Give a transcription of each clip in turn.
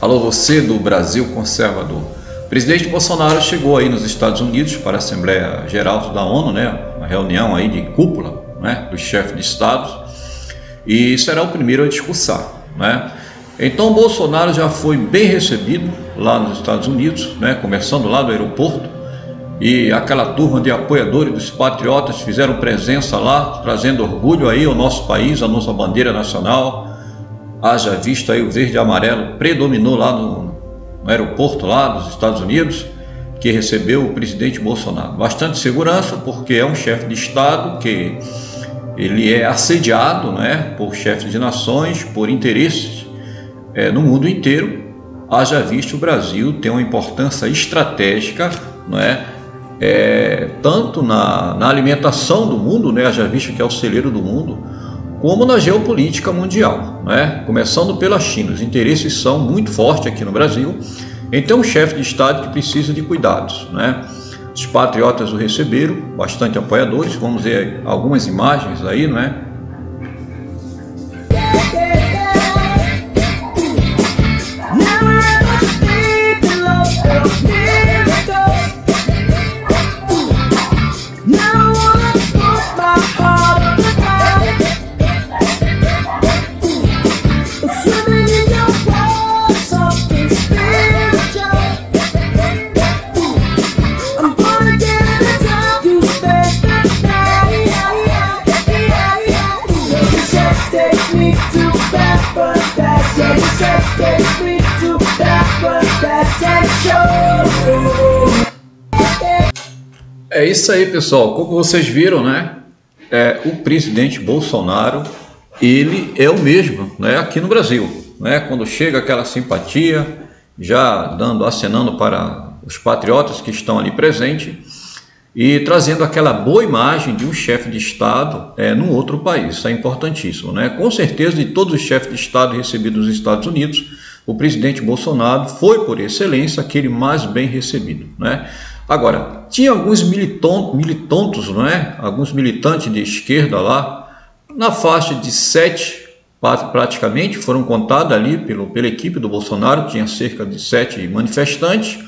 Alô, você do Brasil conservador. O presidente Bolsonaro chegou aí nos Estados Unidos para a Assembleia Geral da ONU, né? Uma reunião aí de cúpula, né? Dos chefes de estados, e será o primeiro a discursar, né? Então Bolsonaro já foi bem recebido lá nos Estados Unidos, né? Começando lá do aeroporto, e aquela turma de apoiadores dos patriotas fizeram presença lá, trazendo orgulho aí ao nosso país, a nossa bandeira nacional. Haja visto aí o verde e amarelo predominou lá no aeroporto lá dos Estados Unidos, que recebeu o presidente Bolsonaro. Bastante segurança, porque é um chefe de Estado que ele é assediado, né, por chefes de nações, por interesses no mundo inteiro. Haja visto o Brasil tem uma importância estratégica, não é? Tanto na alimentação do mundo, né, haja visto que é o celeiro do mundo, como na geopolítica mundial, né? Começando pela China. Os interesses são muito fortes aqui no Brasil, então um chefe de Estado que precisa de cuidados, né? Os patriotas o receberam, bastante apoiadores, vamos ver algumas imagens aí, né? É isso aí, pessoal. Como vocês viram, né? O presidente Bolsonaro, ele é o mesmo, né? Aqui no Brasil, né? Quando chega aquela simpatia, já acenando para os patriotas que estão ali presentes e trazendo aquela boa imagem de um chefe de Estado num outro país. Isso é importantíssimo, né? Com certeza, de todos os chefes de Estado recebidos nos Estados Unidos, o presidente Bolsonaro foi, por excelência, aquele mais bem recebido, né? Agora, tinha alguns militontos, não é? Alguns militantes de esquerda lá, na faixa de 7, praticamente, foram contados ali pela equipe do Bolsonaro, tinha cerca de 7 manifestantes,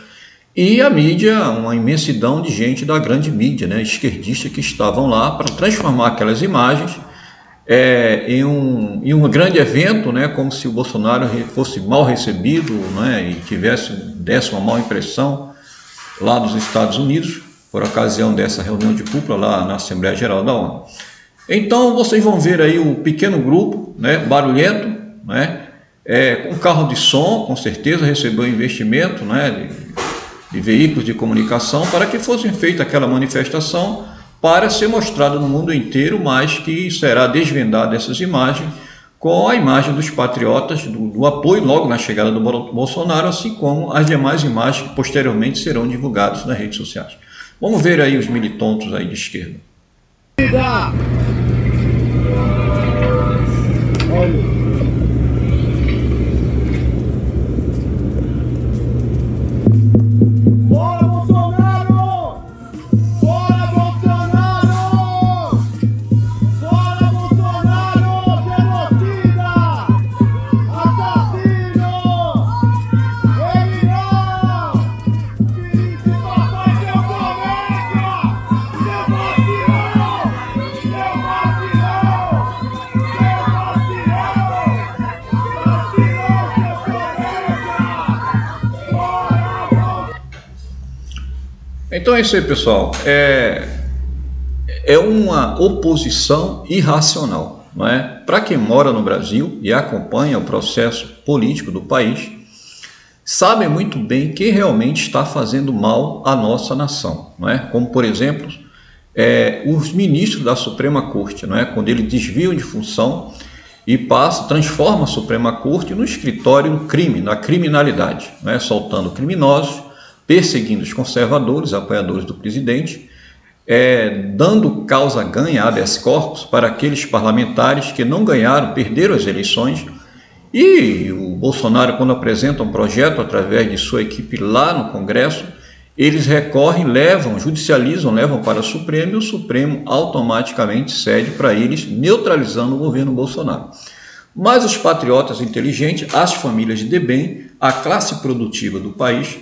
e a mídia, uma imensidão de gente da grande mídia, né, esquerdista, que estavam lá para transformar aquelas imagens em um grande evento, né, como se o Bolsonaro fosse mal recebido, né, e desse uma má impressão lá nos Estados Unidos, por ocasião dessa reunião de cúpula lá na Assembleia Geral da ONU. Então vocês vão ver aí o pequeno grupo, né, barulhento, né, com carro de som, com certeza recebeu investimento, né, de veículos de comunicação para que fosse feita aquela manifestação para ser mostrada no mundo inteiro, mas que será desvendada essas imagens com a imagem dos patriotas, do apoio logo na chegada do Bolsonaro, assim como as demais imagens que posteriormente serão divulgadas nas redes sociais. Vamos ver aí os militontos aí de esquerda. Então é isso aí, pessoal. É uma oposição irracional, não é? Para quem mora no Brasil e acompanha o processo político do país, sabe muito bem quem realmente está fazendo mal à nossa nação, não é? Como, por exemplo, os ministros da Suprema Corte, não é? Quando eles desviam de função e transforma a Suprema Corte no escritório do crime, na criminalidade, não é? Soltando criminosos, perseguindo os conservadores, apoiadores do presidente, dando causa ganha, habeas corpus, para aqueles parlamentares que não ganharam, perderam as eleições. E o Bolsonaro, quando apresenta um projeto através de sua equipe lá no Congresso, eles recorrem, judicializam, levam para o Supremo, e o Supremo automaticamente cede para eles, neutralizando o governo Bolsonaro. Mas os patriotas inteligentes, as famílias de bem, a classe produtiva do país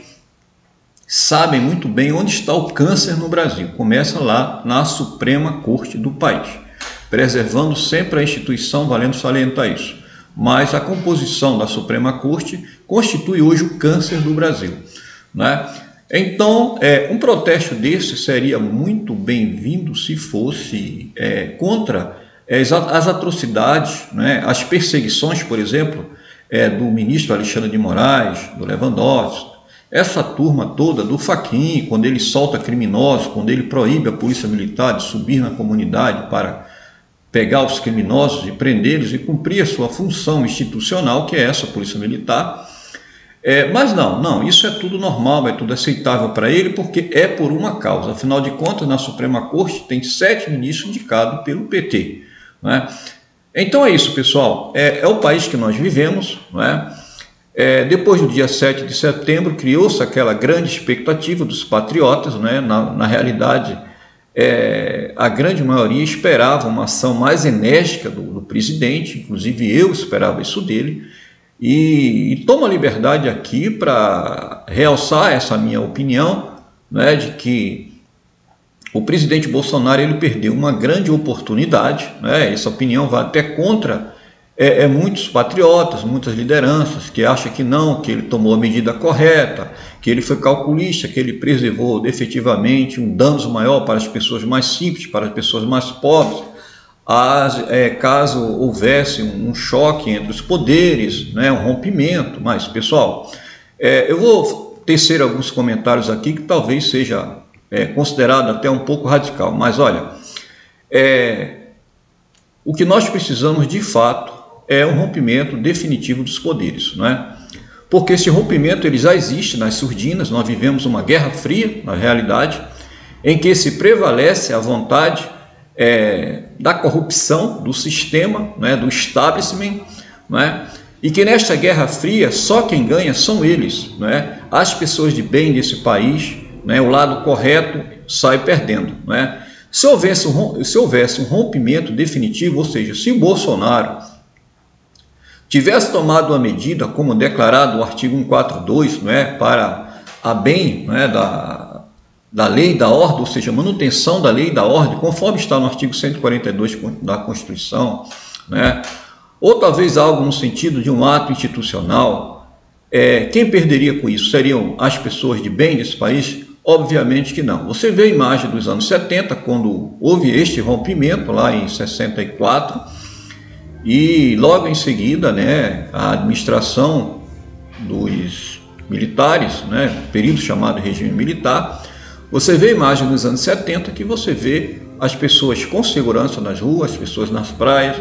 sabem muito bem onde está o câncer no Brasil. Começa lá na Suprema Corte do país, preservando sempre a instituição, valendo salientar isso. Mas a composição da Suprema Corte constitui hoje o câncer do Brasil, né? Então, um protesto desse seria muito bem-vindo se fosse contra as atrocidades, né, as perseguições, por exemplo, do ministro Alexandre de Moraes, do Lewandowski, essa turma toda do Fachin, quando ele solta criminosos, quando ele proíbe a polícia militar de subir na comunidade para pegar os criminosos e prendê-los e cumprir a sua função institucional, que é essa, a polícia militar. Mas não, isso é tudo normal, é tudo aceitável para ele, porque é por uma causa. Afinal de contas, na Suprema Corte tem 7 ministros indicados pelo PT, né? Então é isso, pessoal, é o país que nós vivemos, né? Depois do dia 7 de setembro, criou-se aquela grande expectativa dos patriotas, né? Na realidade, a grande maioria esperava uma ação mais enérgica do presidente, inclusive eu esperava isso dele, e tomo a liberdade aqui para realçar essa minha opinião, né, de que o presidente Bolsonaro ele perdeu uma grande oportunidade, né? Essa opinião vai até contra muitos patriotas, muitas lideranças que acham que não, que ele tomou a medida correta, que ele foi calculista, que ele preservou efetivamente um dano maior para as pessoas mais simples, para as pessoas mais pobres, caso houvesse um choque entre os poderes, né, um rompimento. Mas, pessoal, eu vou tecer alguns comentários aqui que talvez seja considerado até um pouco radical, mas olha, o que nós precisamos de fato é um rompimento definitivo dos poderes, né? Porque esse rompimento ele já existe nas surdinas. Nós vivemos uma guerra fria, na realidade, em que se prevalece a vontade da corrupção do sistema, né, do establishment, né, e que nesta guerra fria só quem ganha são eles, né, as pessoas de bem desse país, né, o lado correto sai perdendo, né. Se houvesse um rompimento definitivo, ou seja, se o Bolsonaro tivesse tomado uma medida, como declarado no artigo 142, né, para a bem, né, da lei e da ordem, ou seja, manutenção da lei e da ordem, conforme está no artigo 142 da Constituição, né, ou talvez algo no sentido de um ato institucional, quem perderia com isso? Seriam as pessoas de bem desse país? Obviamente que não. Você vê a imagem dos anos 70, quando houve este rompimento, lá em 64, e logo em seguida, né, a administração dos militares, né, período chamado regime militar, você vê a imagem dos anos 70 que você vê as pessoas com segurança nas ruas, as pessoas nas praias,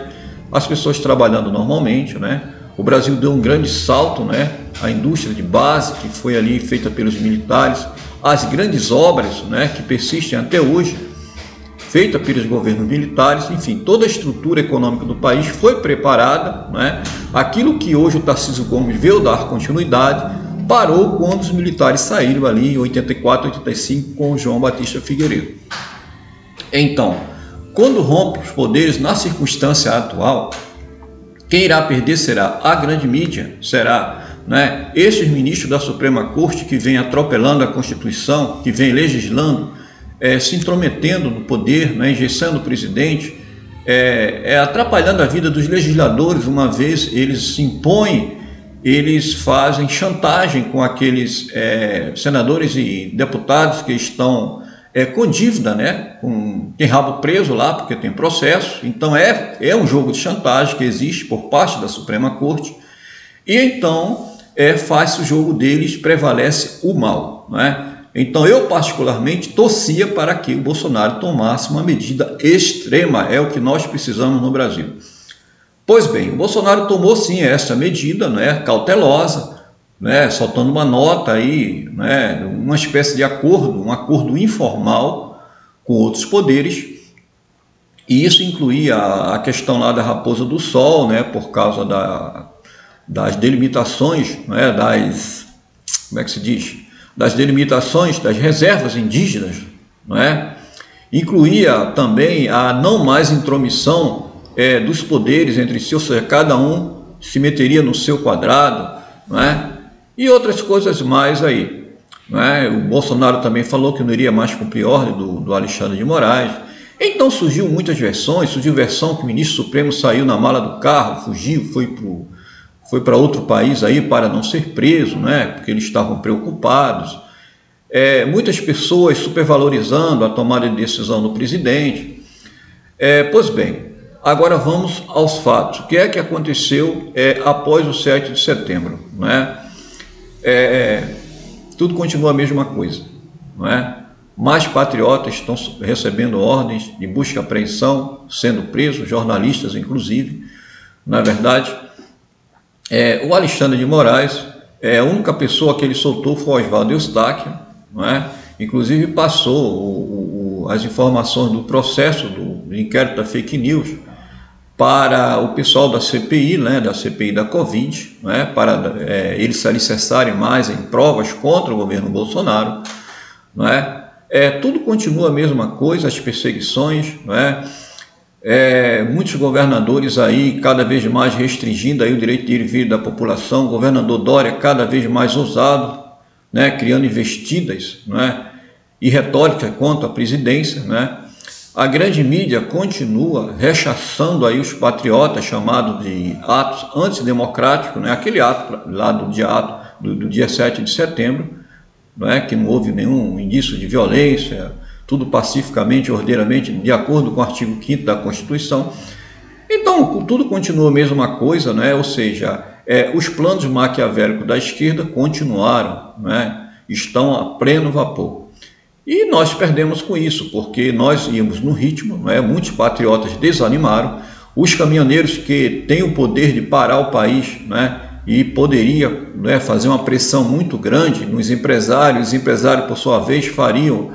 as pessoas trabalhando normalmente, né? O Brasil deu um grande salto, né? A indústria de base que foi ali feita pelos militares, as grandes obras, né, que persistem até hoje, feita pelos governos militares, enfim, toda a estrutura econômica do país foi preparada, né? Aquilo que hoje o Tarcísio Gomes veio dar continuidade, parou quando os militares saíram ali em 84, 85 com o João Batista Figueiredo. Então, quando rompe os poderes na circunstância atual, quem irá perder será a grande mídia, será, né, esses ministros da Suprema Corte que vêm atropelando a Constituição, que vêm legislando, se intrometendo no poder, né, engessando o presidente, atrapalhando a vida dos legisladores, uma vez eles se impõem, eles fazem chantagem com aqueles senadores e deputados que estão com dívida, né, tem rabo preso lá porque tem processo. Então é um jogo de chantagem que existe por parte da Suprema Corte, e então faz-se o jogo deles, prevalece o mal, né? Então eu particularmente torcia para que o Bolsonaro tomasse uma medida extrema, é o que nós precisamos no Brasil. Pois bem, o Bolsonaro tomou sim essa medida, né, cautelosa, né, soltando uma nota aí, né, uma espécie de acordo, um acordo informal com outros poderes, e isso incluía a questão lá da Raposa do Sol, né, por causa das delimitações, né, como é que se diz? Das delimitações das reservas indígenas, não é? Incluía também a não mais intromissão dos poderes entre si, ou seja, cada um se meteria no seu quadrado, não é? e outras coisas mais aí, né? O Bolsonaro também falou que não iria mais cumprir ordem do Alexandre de Moraes. Então surgiu muitas versões, surgiu versão que o ministro Supremo saiu na mala do carro, fugiu, foi para outro país aí para não ser preso, né? Porque eles estavam preocupados. Muitas pessoas supervalorizando a tomada de decisão do presidente. Pois bem, agora vamos aos fatos. O que é que aconteceu após o 7 de setembro? Não é? Tudo continua a mesma coisa. Não é? Mais patriotas estão recebendo ordens de busca e apreensão, sendo presos, jornalistas inclusive. Na verdade, o Alexandre de Moraes, a única pessoa que ele soltou foi o Oswaldo Eustáquio, não é? Inclusive passou as informações do processo do inquérito da fake news para o pessoal da CPI, né, da CPI da Covid, né, para eles se alicerçarem mais em provas contra o governo Bolsonaro. Não é? Tudo continua a mesma coisa, as perseguições, não é? Muitos governadores aí cada vez mais restringindo aí o direito de ir e vir da população, o governador Dória cada vez mais ousado, né, criando investidas, não é? E retórica contra a presidência, né? A grande mídia continua rechaçando aí os patriotas, chamados de atos antidemocráticos, né? Aquele ato lá do dia 7 de setembro, não é? Que não houve nenhum indício de violência, tudo pacificamente, ordeiramente, de acordo com o artigo 5º da Constituição. Então, tudo continua a mesma coisa, né? Ou seja, os planos maquiavélicos da esquerda continuaram, né? Estão a pleno vapor. E nós perdemos com isso, porque nós íamos no ritmo, né? Muitos patriotas desanimaram, os caminhoneiros que têm o poder de parar o país, né? E poderia, né, fazer uma pressão muito grande nos empresários, os empresários, por sua vez, fariam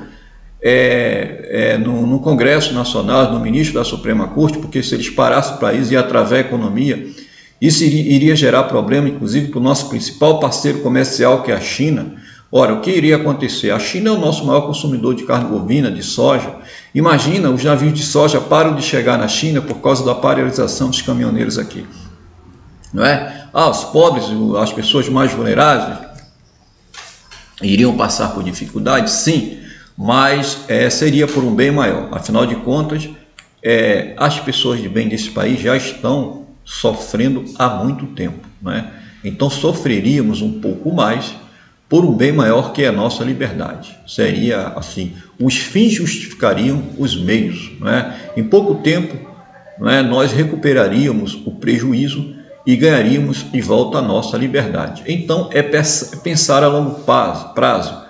no Congresso Nacional, no ministro da Suprema Corte, porque se eles parassem o país ia travar a economia, isso iria gerar problema, inclusive, para o nosso principal parceiro comercial, que é a China. Ora, o que iria acontecer? A China é o nosso maior consumidor de carne bovina, de soja. Imagina, os navios de soja param de chegar na China por causa da paralisação dos caminhoneiros aqui. Não é? Os pobres, as pessoas mais vulneráveis iriam passar por dificuldades, sim, mas seria por um bem maior. Afinal de contas, as pessoas de bem desse país já estão sofrendo há muito tempo, né? Então sofreríamos um pouco mais por um bem maior, que é a nossa liberdade. Seria assim, os fins justificariam os meios, né? Em pouco tempo, né, nós recuperaríamos o prejuízo e ganharíamos de volta a nossa liberdade. Então é pensar a longo prazo,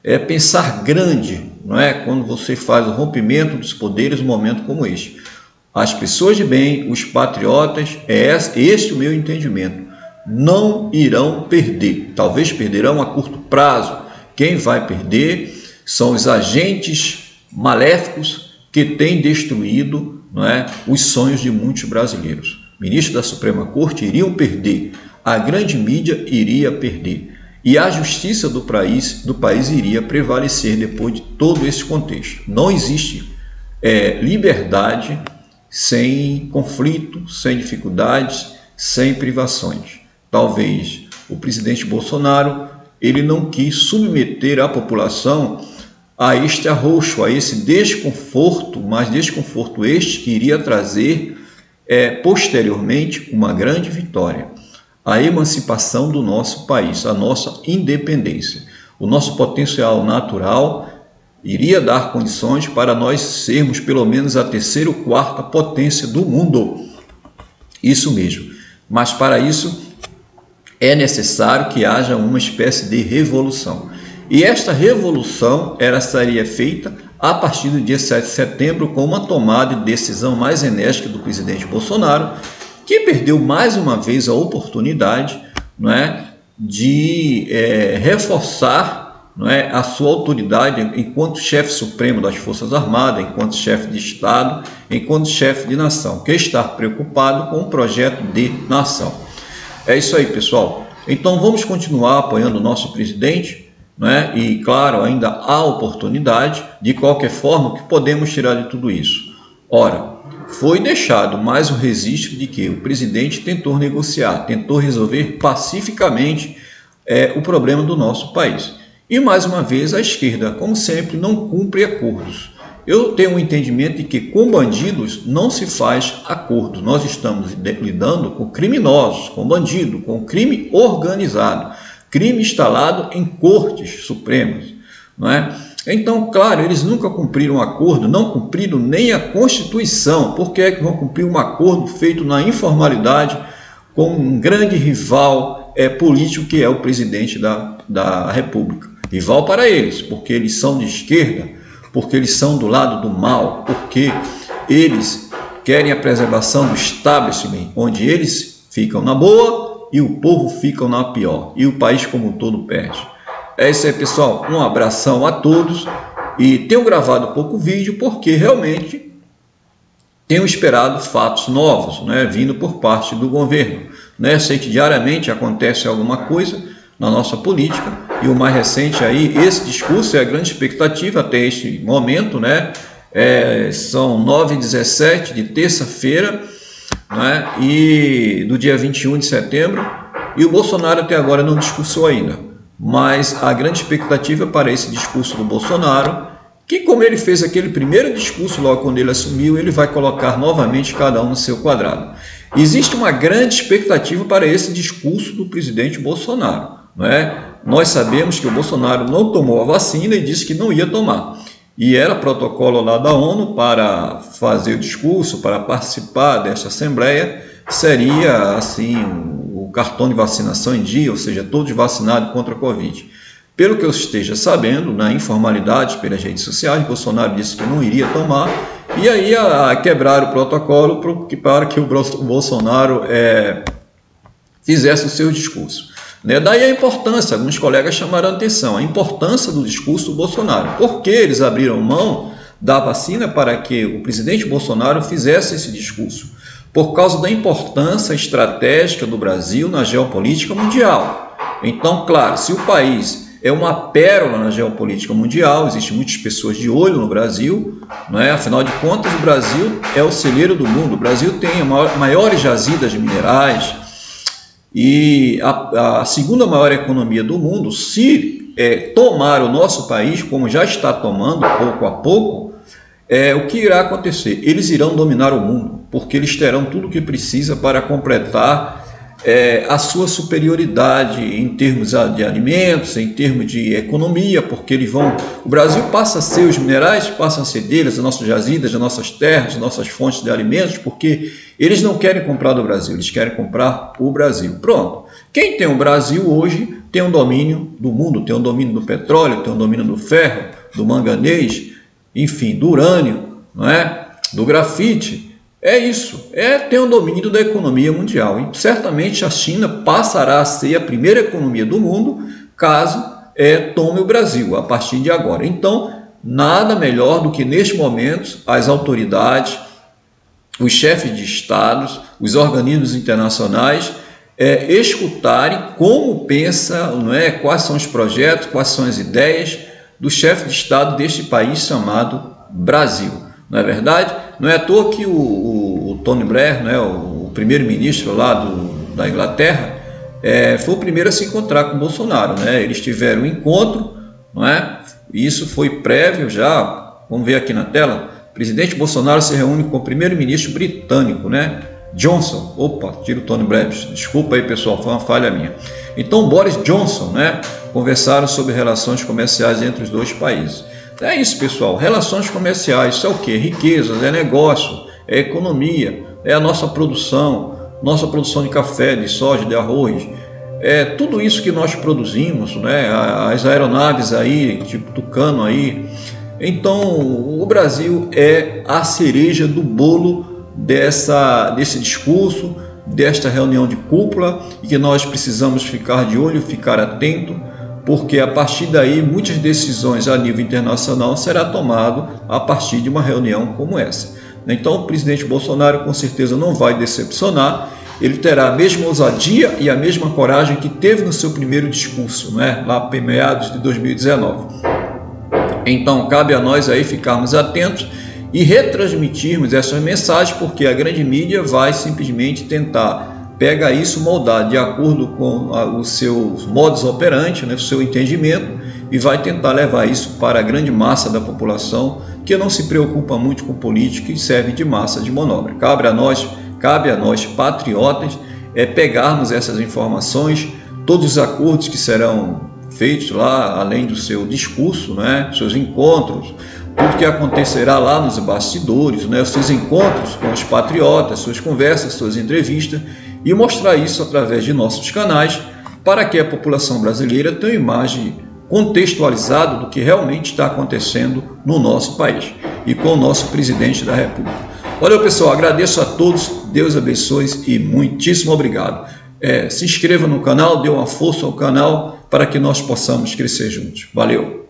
é pensar grande, não é? Quando você faz o rompimento dos poderes num momento como este. As pessoas de bem, os patriotas, esse o meu entendimento, não irão perder. Talvez perderão a curto prazo. Quem vai perder são os agentes maléficos que têm destruído, não é, os sonhos de muitos brasileiros. Ministros da Suprema Corte iriam perder, a grande mídia iria perder e a justiça do país iria prevalecer depois de todo esse contexto. Não existe liberdade sem conflito, sem dificuldades, sem privações. Talvez o presidente Bolsonaro ele não quis submeter a população a este arroxo, a esse desconforto, mas desconforto este que iria trazer posteriormente uma grande vitória, a emancipação do nosso país, a nossa independência. O nosso potencial natural iria dar condições para nós sermos pelo menos a terceira ou quarta potência do mundo. Isso mesmo. Mas para isso é necessário que haja uma espécie de revolução. E esta revolução seria feita a partir do dia 7 de setembro, com uma tomada de decisão mais enérgica do presidente Bolsonaro, que perdeu mais uma vez a oportunidade, não é, de reforçar, não é, a sua autoridade enquanto chefe supremo das Forças Armadas, enquanto chefe de Estado, enquanto chefe de nação, que está preocupado com o projeto de nação. É isso aí, pessoal. Então vamos continuar apoiando o nosso presidente, né? E claro, ainda há oportunidade. De qualquer forma, o que podemos tirar de tudo isso? Ora, foi deixado mais um registro de que o presidente tentou negociar, tentou resolver pacificamente o problema do nosso país. E mais uma vez a esquerda, como sempre, não cumpre acordos. Eu tenho um entendimento de que com bandidos não se faz acordo. Nós estamos lidando com criminosos, com bandido, com crime organizado, crime instalado em cortes supremas, não é? Então, claro, eles nunca cumpriram um acordo, não cumpriram nem a Constituição. Por que é que vão cumprir um acordo feito na informalidade com um grande rival político que é o presidente da República? Rival para eles, porque eles são de esquerda, porque eles são do lado do mal, porque eles querem a preservação do establishment, onde eles ficam na boa e o povo fica na pior, e o país como um todo perde. É isso aí, pessoal. Um abração a todos. E tenho gravado pouco vídeo porque realmente tenho esperado fatos novos, né, vindo por parte do governo. Né? Sei que diariamente acontece alguma coisa na nossa política, e o mais recente aí, esse discurso é a grande expectativa até este momento, né? São 9h17 de terça-feira, né? E do dia 21 de setembro, e o Bolsonaro até agora não discursou ainda. Mas a grande expectativa para esse discurso do Bolsonaro, que como ele fez aquele primeiro discurso logo quando ele assumiu, ele vai colocar novamente cada um no seu quadrado. Existe uma grande expectativa para esse discurso do presidente Bolsonaro, não é? Nós sabemos que o Bolsonaro não tomou a vacina e disse que não ia tomar. E era protocolo lá da ONU para fazer o discurso, para participar desta assembleia, seria assim o cartão de vacinação em dia, ou seja, todos vacinados contra a Covid. Pelo que eu esteja sabendo, na informalidade, pelas redes sociais, Bolsonaro disse que não iria tomar, e aí quebraram o protocolo para que o Bolsonaro fizesse o seu discurso. Daí a importância, alguns colegas chamaram a atenção, a importância do discurso do Bolsonaro. Por que eles abriram mão da vacina para que o presidente Bolsonaro fizesse esse discurso? Por causa da importância estratégica do Brasil na geopolítica mundial. Então, claro, se o país é uma pérola na geopolítica mundial, existem muitas pessoas de olho no Brasil, não é? Afinal de contas, o Brasil é o celeiro do mundo. O Brasil tem maiores jazidas de minerais e a segunda maior economia do mundo. Se tomar o nosso país, como já está tomando pouco a pouco, o que irá acontecer? Eles irão dominar o mundo, porque eles terão tudo o que precisa para completar a sua superioridade em termos de alimentos, em termos de economia, porque o Brasil passa a ser, os minerais passam a ser deles, as nossas jazidas, as nossas terras, as nossas fontes de alimentos, porque eles não querem comprar do Brasil, eles querem comprar o Brasil. Pronto. Quem tem o Brasil hoje tem um domínio do mundo, tem um domínio do petróleo, tem um domínio do ferro, do manganês, enfim, do urânio, não é? Do grafite. É isso, ter um domínio da economia mundial. E certamente a China passará a ser a primeira economia do mundo caso tome o Brasil a partir de agora. Então, nada melhor do que neste momento as autoridades, os chefes de estados, os organismos internacionais escutarem como pensa, não é? Quais são os projetos, quais são as ideias do chefe de estado deste país chamado Brasil. Não é verdade? Não é à toa que o Tony Blair, né, o primeiro-ministro lá da Inglaterra, foi o primeiro a se encontrar com o Bolsonaro. Né? Eles tiveram um encontro, não é? Isso foi prévio já, vamos ver aqui na tela, o presidente Bolsonaro se reúne com o primeiro-ministro britânico, né? Johnson. Opa, tira o Tony Blair, desculpa aí pessoal, foi uma falha minha. Então Boris Johnson, né, conversaram sobre relações comerciais entre os dois países. É isso, pessoal. Relações comerciais, isso é o quê? Riquezas, é negócio, é economia, é a nossa produção de café, de soja, de arroz, tudo isso que nós produzimos, né? As aeronaves aí, tipo Tucano aí. Então, o Brasil é a cereja do bolo desse discurso, desta reunião de cúpula, e que nós precisamos ficar de olho, ficar atento, porque a partir daí muitas decisões a nível internacional será tomado a partir de uma reunião como essa. Então o presidente Bolsonaro com certeza não vai decepcionar, ele terá a mesma ousadia e a mesma coragem que teve no seu primeiro discurso, né, lá em meados de 2019. Então cabe a nós aí ficarmos atentos e retransmitirmos essas mensagens, porque a grande mídia vai simplesmente tentar pega isso, moldar de acordo com os seus modus operandi, né, o seu entendimento, e vai tentar levar isso para a grande massa da população, que não se preocupa muito com política e serve de massa de manobra. Cabe a nós patriotas, pegarmos essas informações, todos os acordos que serão feitos lá, além do seu discurso, né, seus encontros, tudo que acontecerá lá nos bastidores, né, os seus encontros com os patriotas, suas conversas, suas entrevistas, e mostrar isso através de nossos canais, para que a população brasileira tenha uma imagem contextualizada do que realmente está acontecendo no nosso país e com o nosso presidente da República. Valeu, pessoal, agradeço a todos, Deus abençoe e muitíssimo obrigado. Se inscreva no canal, dê uma força ao canal para que nós possamos crescer juntos. Valeu!